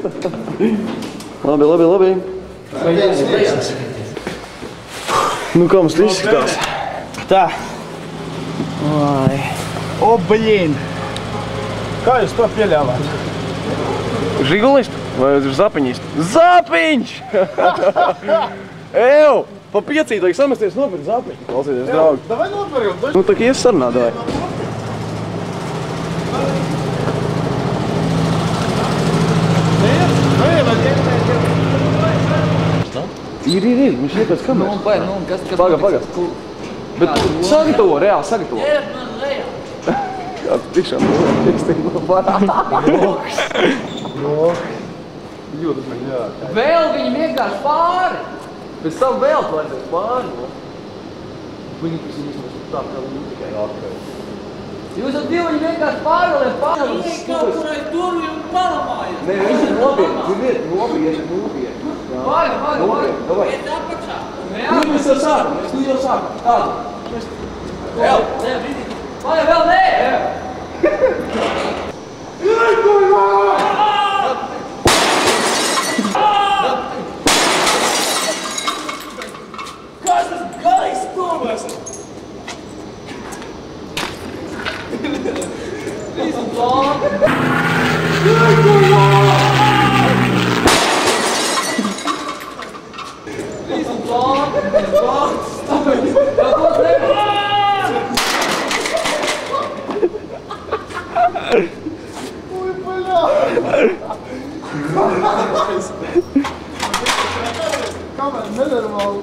Labi, labi, labi. Nu, kā mums izskatās? Tā. Vai. O, blīn. Kā jūs to pieļāvāt? Žigulistu? Vai uz zapiņistu? Zapiņš! Ew! Pa piecīt, vajag samesties nopirkt zapiņu. Klausieties, draugi. Davai nopirkt. Nu, tā kā ies sarunā, davai. Ir, viņš ir pēc kameras. Paga. Bet sagatavo, reāli sagatavo. Ej, man lejā. Jā, tiešām, es teiktu, no parā. Jūtas man jā. Vēl viņi vienkārši pāri. Pēc tam vēl tu vajadzēs pāri. Viņi tas īstenībā tā kā viņi tikai atkārt. Jūs ar divu viņi vienkārši pāri, pāri. Viņi kaut kur aiz durvju un palamājas. Nē, viņš ir nopietni. Pāri. Iet apakšā. Mēs jau sākam, mēs tu jau sākam. Tādu. Vēl, vēl nē. Kas tas gais tomēs? Visu plānu. Visu plānu. Ой, бля! Kamēr nenormāli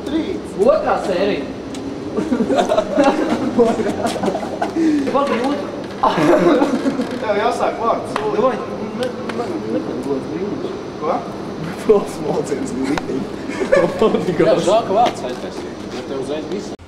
trīc. Otrā sērija. Pagaid otru. Tev jāsāk vārds. Davai, nepadod brīvības. Ko? Vēl smolciens bija rītīgi. Jā, žāka vārds aiztaisīt. Ja tev uzreiz viss.